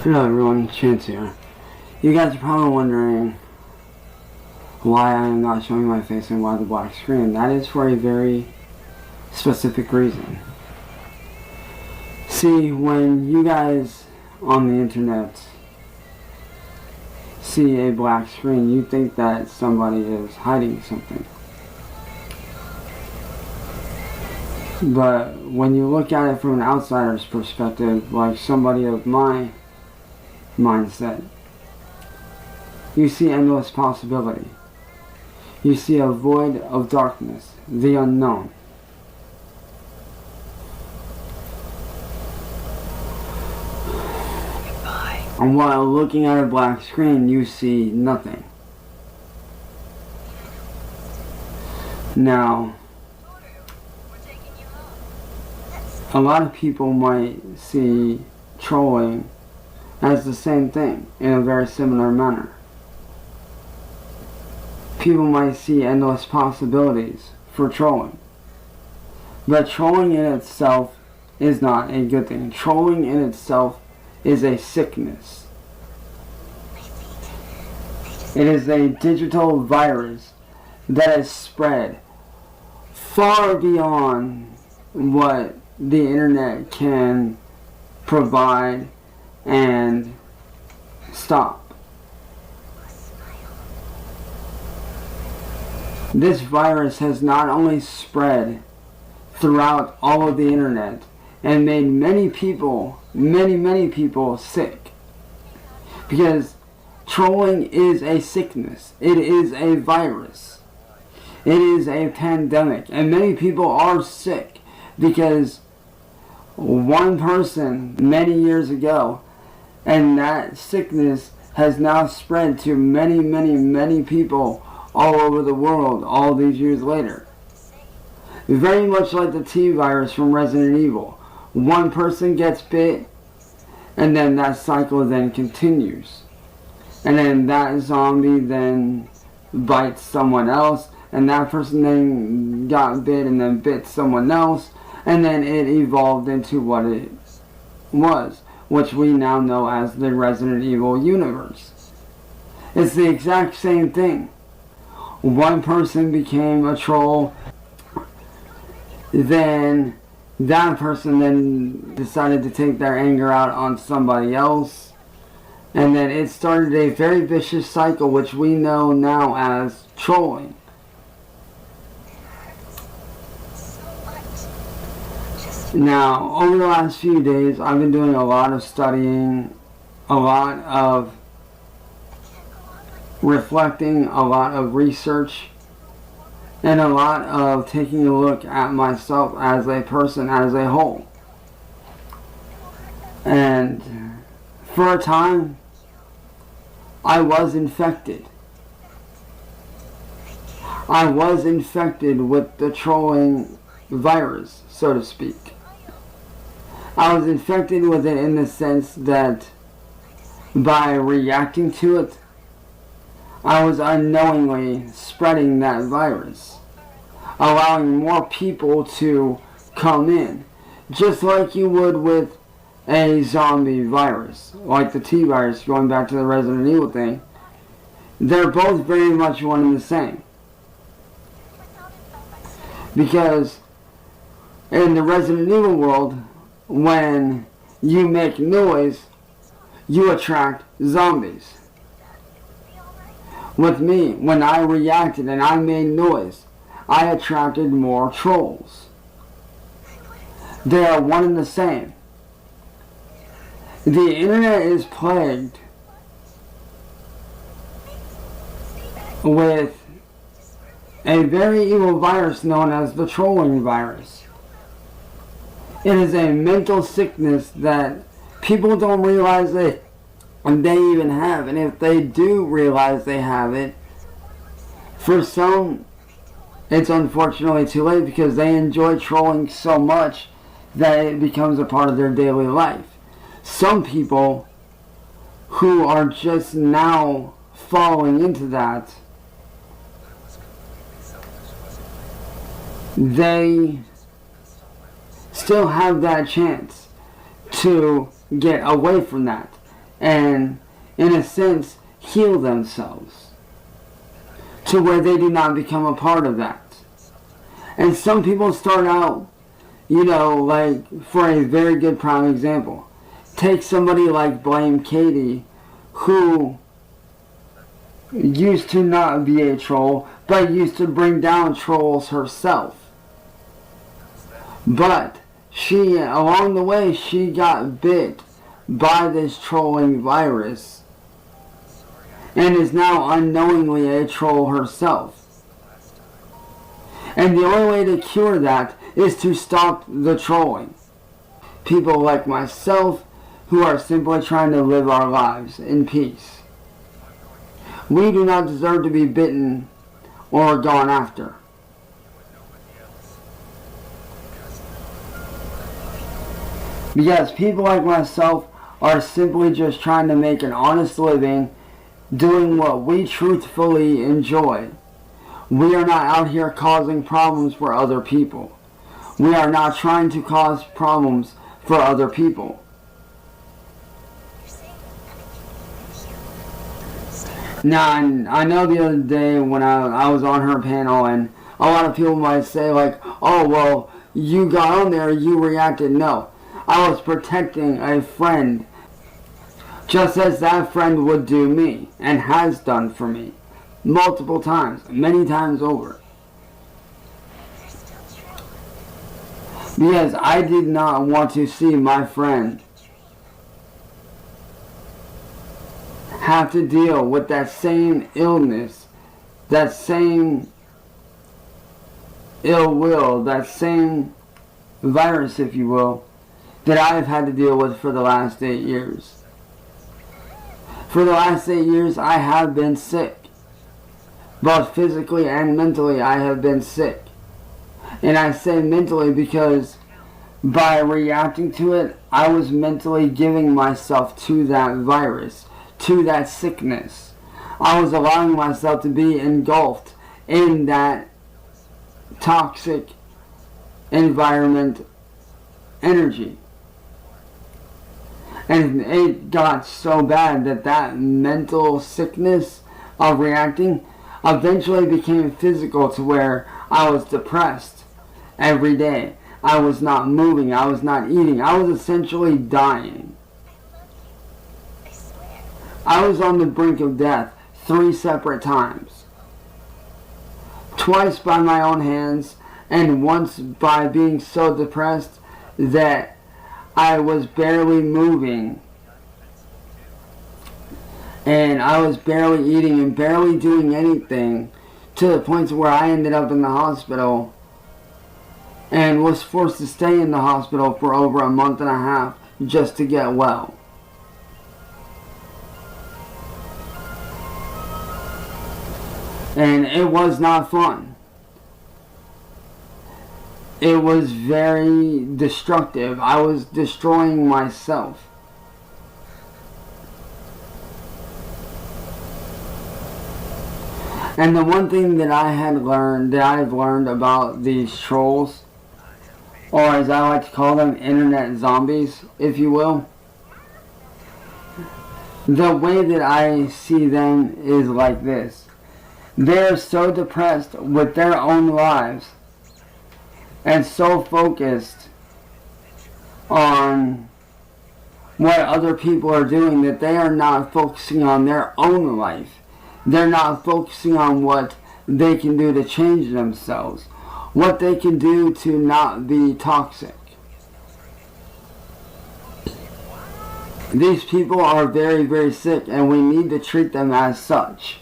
Hello everyone, Chance here. You guys are probably wondering why I am not showing my face and why the black screen. That is for a very specific reason. See, when you guys on the internet see a black screen, you think that somebody is hiding something. But when you look at it from an outsider's perspective, like somebody of my mindset, you see endless possibility. You see a void of darkness, the unknown. And while looking at a black screen, you see nothing. Now, a lot of people might see trolling as the same thing in a very similar manner. People might see endless possibilities for trolling. But trolling in itself is not a good thing. Trolling in itself is a sickness. It is a digital virus that is spread far beyond what the internet can provide and stop. This virus has not only spread throughout all of the internet and made many people sick, because trolling is a sickness. It is a virus. It is a pandemic, and many people are sick because one person many years ago, and that sickness has now spread to many people all over the world all these years later. Very much like the T virus from Resident Evil. One person gets bit, and then that cycle then continues. And then that zombie then bites someone else, and that person then got bit and then bit someone else, and then it evolved into what it was, which we now know as the Resident Evil universe. It's the exact same thing. One person became a troll, then that person then decided to take their anger out on somebody else, and then it started a very vicious cycle which we know now as trolling. Now, over the last few days, I've been doing a lot of studying, a lot of reflecting, a lot of research, and a lot of taking a look at myself as a person, as a whole. And for a time, I was infected. I was infected with the trolling virus, so to speak. I was infected with it in the sense that by reacting to it, I was unknowingly spreading that virus, allowing more people to come in, just like you would with a zombie virus, like the T virus, going back to the Resident Evil thing. They're both very much one and the same. Because in the Resident Evil world, when you make noise, you attract zombies. With me, when I reacted and I made noise, I attracted more trolls. They are one and the same. The internet is plagued with a very evil virus known as the trolling virus. It is a mental sickness that people don't realize that they even have, and if they do realize they have it, for some it's unfortunately too late, because they enjoy trolling so much that it becomes a part of their daily life. Some people who are just now falling into that, they still have that chance to get away from that. and, in a sense, heal themselves to where they do not become a part of that. And some people start out, like, for a very good prime example, take somebody like Blame Katie, who used to not be a troll, but used to bring down trolls herself. But along the way, she got bit by this trolling virus and is now unknowingly a troll herself. And the only way to cure that is to stop the trolling. People like myself who are simply trying to live our lives in peace. We do not deserve to be bitten or gone after. Because people like myself are simply just trying to make an honest living doing what we truthfully enjoy. We are not out here causing problems for other people. We are not trying to cause problems for other people. Now, I know the other day when I was on her panel, and a lot of people might say, like, oh, well, you got on there, you reacted. No, I was protecting a friend, just as that friend would do me, and has done for me, multiple times, many times over. Because I did not want to see my friend have to deal with that same illness, that same ill will, that same virus, if you will, that I've had to deal with for the last 8 years. For the last 8 years, I have been sick. Both physically and mentally, I have been sick. And I say mentally because by reacting to it, I was mentally giving myself to that virus, to that sickness. I was allowing myself to be engulfed in that toxic environment energy. And it got so bad that mental sickness of reacting eventually became physical, to where I was depressed every day. I was not moving. I was not eating. I was essentially dying. I was on the brink of death 3 separate times. Twice by my own hands, and once by being so depressed that I was barely moving. And I was barely eating and barely doing anything, to the point where I ended up in the hospital and was forced to stay in the hospital for over a month and a half just to get well. And it was not fun. It was very destructive. I was destroying myself. And the one thing that I've learned about these trolls, or as I like to call them, internet zombies, if you will, the way that I see them is like this. They're so depressed with their own lives and so focused on what other people are doing that they are not focusing on their own life. They're not focusing on what they can do to change themselves, what they can do to not be toxic. These people are very, very sick, and we need to treat them as such.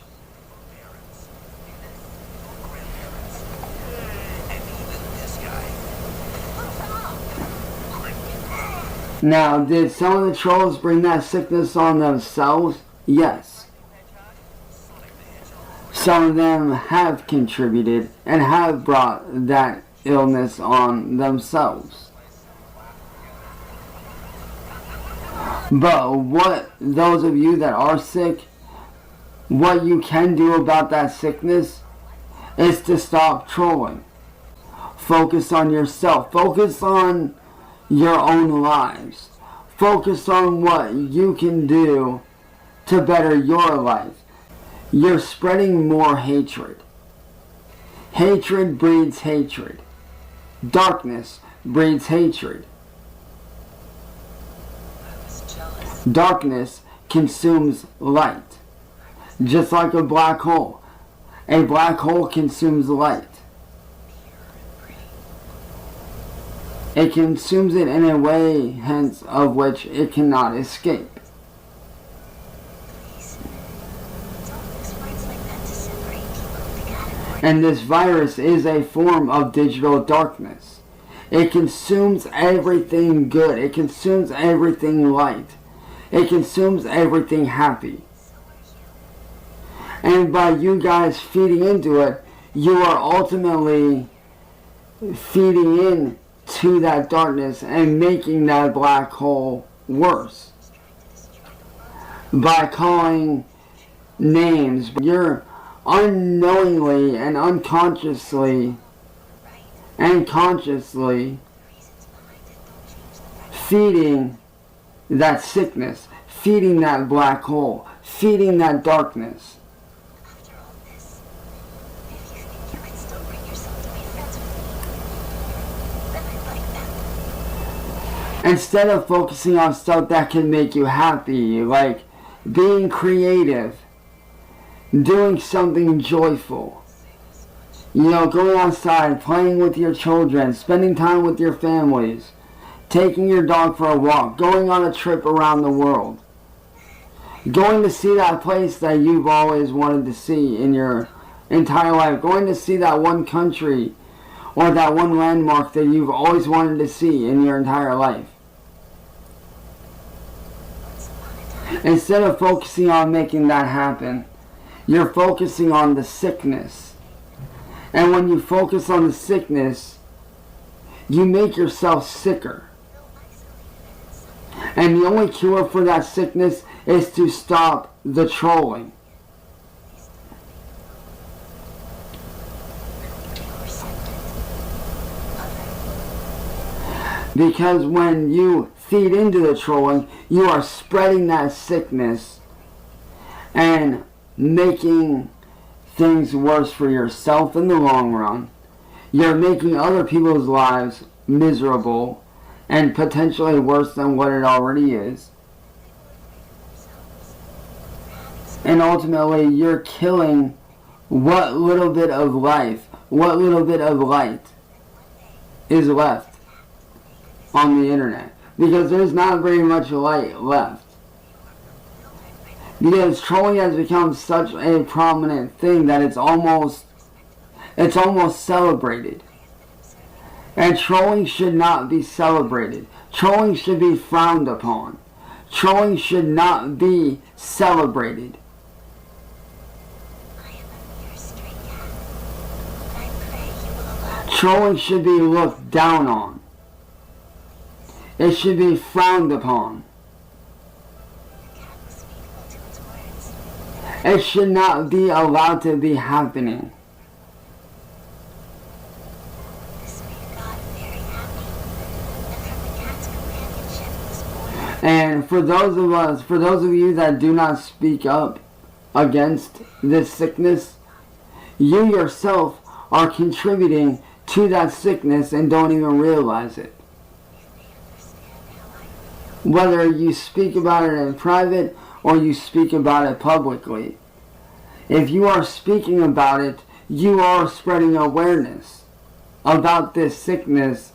Now, did some of the trolls bring that sickness on themselves? Yes. Some of them have contributed and have brought that illness on themselves. But what those of you that are sick, what you can do about that sickness is to stop trolling. Focus on yourself. Focus on your own lives. Focus on what you can do to better your life. You're spreading more hatred. Hatred breeds hatred. Darkness breeds hatred. Darkness consumes light. Just like a black hole. A black hole consumes light. It consumes it in a way, hence of which it cannot escape. And this virus is a form of digital darkness. It consumes everything good. It consumes everything light. It consumes everything happy. And by you guys feeding into it, you are ultimately feeding in to that darkness and making that black hole worse. By calling names, you're unknowingly and unconsciously and consciously feeding that sickness, feeding that black hole, feeding that darkness. Instead of focusing on stuff that can make you happy, like being creative, doing something joyful, going outside, playing with your children, spending time with your families, taking your dog for a walk, going on a trip around the world, going to see that place that you've always wanted to see in your entire life, going to see that one country or that one landmark that you've always wanted to see in your entire life. Instead of focusing on making that happen, you're focusing on the sickness. And when you focus on the sickness, you make yourself sicker. And the only cure for that sickness is to stop the trolling. Because when you feed into the trolling, you are spreading that sickness and making things worse for yourself in the long run. You're making other people's lives miserable and potentially worse than what it already is. And ultimately, you're killing what little bit of life, what little bit of light is left on the internet. Because there's not very much light left. Because trolling has become such a prominent thing that it's almost celebrated. And trolling should not be celebrated. Trolling should be frowned upon. Trolling should not be celebrated. Trolling should be looked down on. It should be frowned upon. It should not be allowed to be happening. And for those of you that do not speak up against this sickness, you yourself are contributing to that sickness and don't even realize it. Whether you speak about it in private or you speak about it publicly. If you are speaking about it, you are spreading awareness about this sickness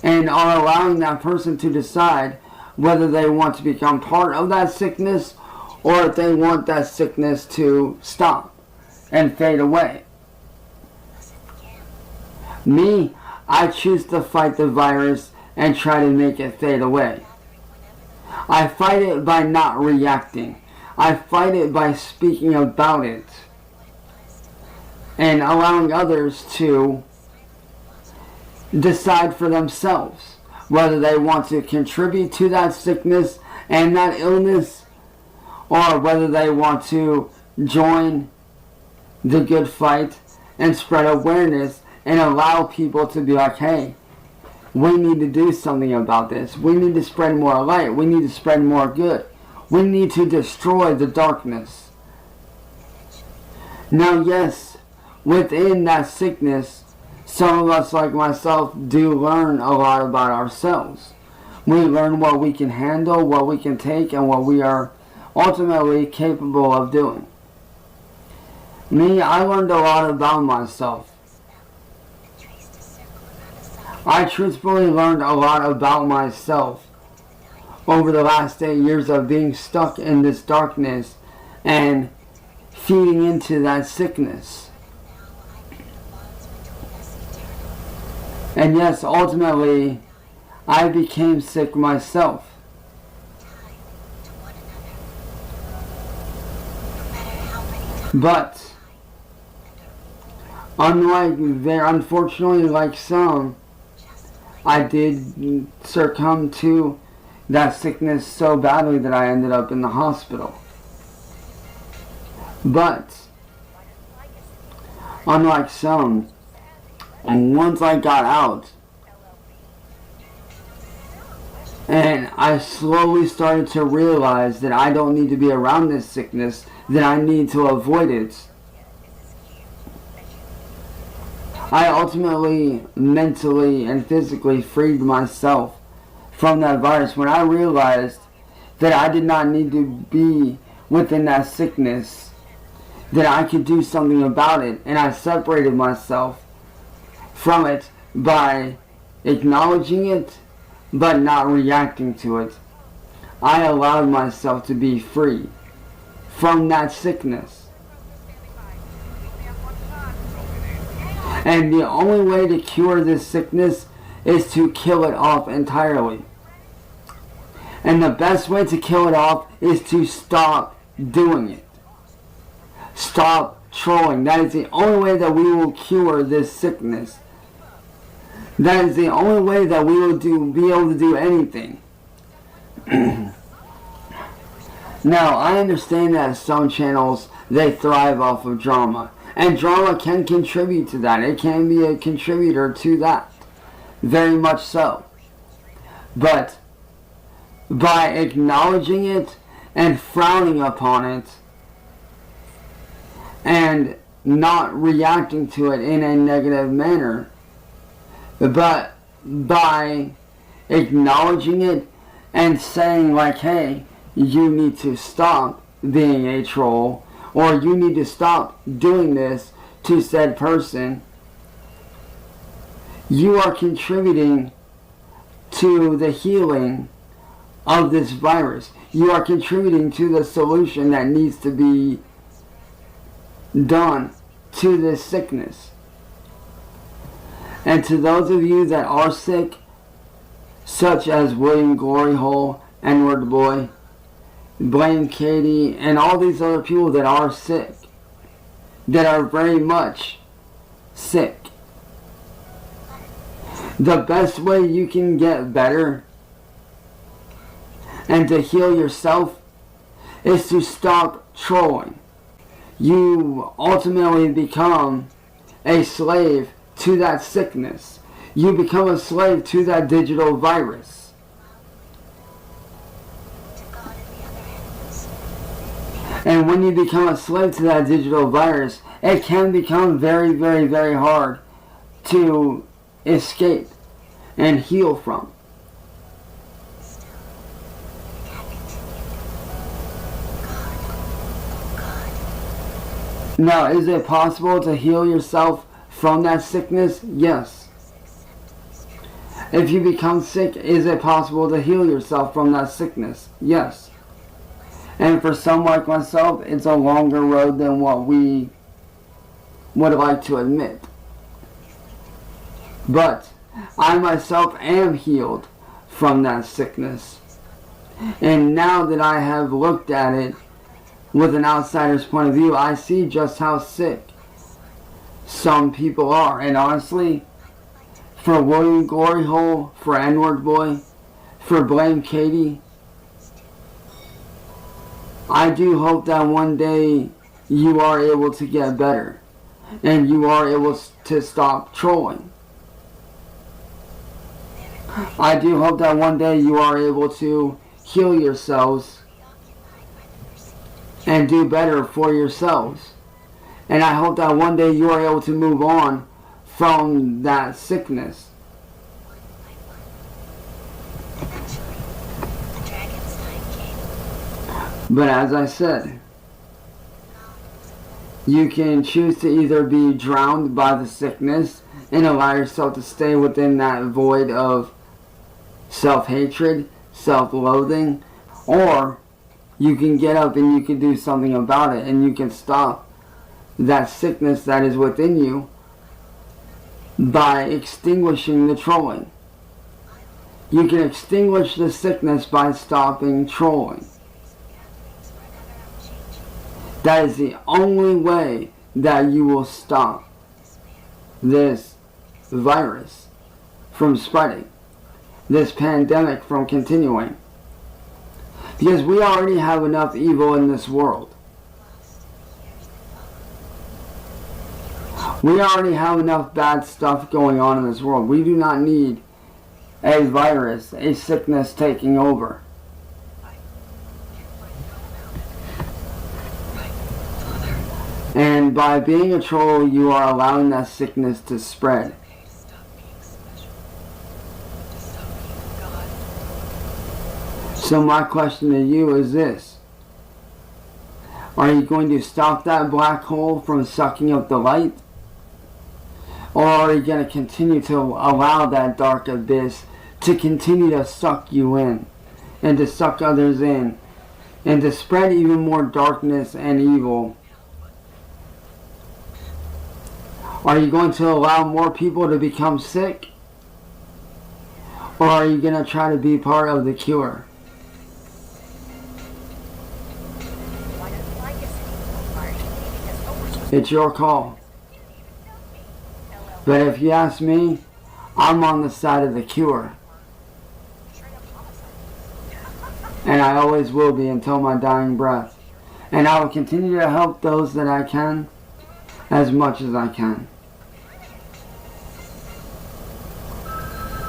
and are allowing that person to decide whether they want to become part of that sickness or if they want that sickness to stop and fade away. Me, I choose to fight the virus and try to make it fade away. I fight it by not reacting. I fight it by speaking about it and allowing others to decide for themselves whether they want to contribute to that sickness and that illness or whether they want to join the good fight and spread awareness and allow people to be like, hey, we need to do something about this. We need to spread more light. We need to spread more good. We need to destroy the darkness. Now, yes, within that sickness, some of us, like myself, do learn a lot about ourselves. We learn what we can handle, what we can take, and what we are ultimately capable of doing. Me, I learned a lot about myself. I truthfully learned a lot about myself over the last 8 years of being stuck in this darkness and feeding into that sickness. And yes, ultimately, I became sick myself. But, unfortunately, like some, I did succumb to that sickness so badly that I ended up in the hospital. But, unlike some, once I got out, and I slowly started to realize that I don't need to be around this sickness, that I need to avoid it, I ultimately, mentally and physically freed myself from that virus when I realized that I did not need to be within that sickness, that I could do something about it, and I separated myself from it by acknowledging it but not reacting to it. I allowed myself to be free from that sickness. And the only way to cure this sickness is to kill it off entirely. And the best way to kill it off is to stop doing it. Stop trolling. That is the only way that we will cure this sickness. That is the only way that we will be able to do anything. Now, I understand that some channels, they thrive off of drama. And drama can contribute to that. It can be a contributor to that. Very much so. But by acknowledging it and frowning upon it and not reacting to it in a negative manner, but by acknowledging it and saying like, hey, you need to stop being a troll, or you need to stop doing this to said person, you are contributing to the healing of this virus. You are contributing to the solution that needs to be done to this sickness. And to those of you that are sick, such as William Gloryhole, N-Word Boy, Blame Katie, and all these other people that are sick, that are very much sick, the best way you can get better and to heal yourself is to stop trolling. You ultimately become a slave to that sickness. You become a slave to that digital virus. And when you become a slave to that digital virus, it can become very, very, very hard to escape and heal from. Now, is it possible to heal yourself from that sickness? Yes. If you become sick, is it possible to heal yourself from that sickness? Yes. And for some like myself, it's a longer road than what we would like to admit. But I myself am healed from that sickness. And now that I have looked at it with an outsider's point of view, I see just how sick some people are. And honestly, for William Gloryhole, for N-Word Boy, for Blame Katie, I do hope that one day you are able to get better and you are able to stop trolling. I do hope that one day you are able to heal yourselves and do better for yourselves. And I hope that one day you are able to move on from that sickness. But as I said, you can choose to either be drowned by the sickness and allow yourself to stay within that void of self-hatred, self-loathing, or you can get up and you can do something about it, and you can stop that sickness that is within you by extinguishing the trolling. You can extinguish the sickness by stopping trolling. That is the only way that you will stop this virus from spreading, this pandemic from continuing. Because we already have enough evil in this world. We already have enough bad stuff going on in this world. We do not need a virus, a sickness taking over. And by being a troll, you are allowing that sickness to spread. So my question to you is this. Are you going to stop that black hole from sucking up the light? Or are you going to continue to allow that dark abyss to continue to suck you in, and to suck others in, and to spread even more darkness and evil? Are you going to allow more people to become sick? Or are you going to try to be part of the cure? It's your call. But if you ask me, I'm on the side of the cure. And I always will be until my dying breath. And I will continue to help those that I can, as much as I can.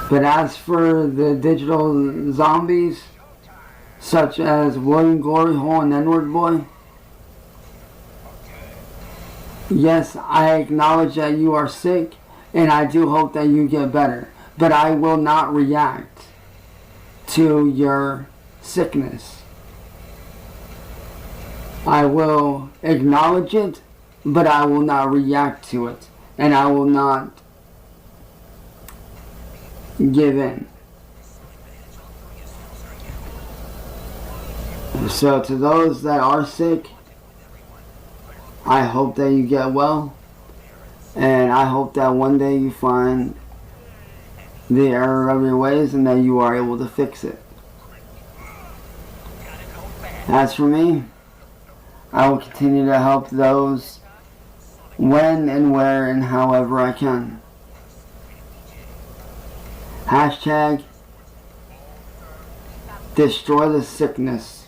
But as for the digital zombies, such as William Glory Hole and N-Word Boy, yes, I acknowledge that you are sick, and I do hope that you get better. But I will not react to your sickness. I will acknowledge it, but I will not react to it. And I will not give in. So to those that are sick, I hope that you get well, and I hope that one day you find the error of your ways and that you are able to fix it. As for me, I will continue to help those when and where and however I can. Hashtag destroy the sickness.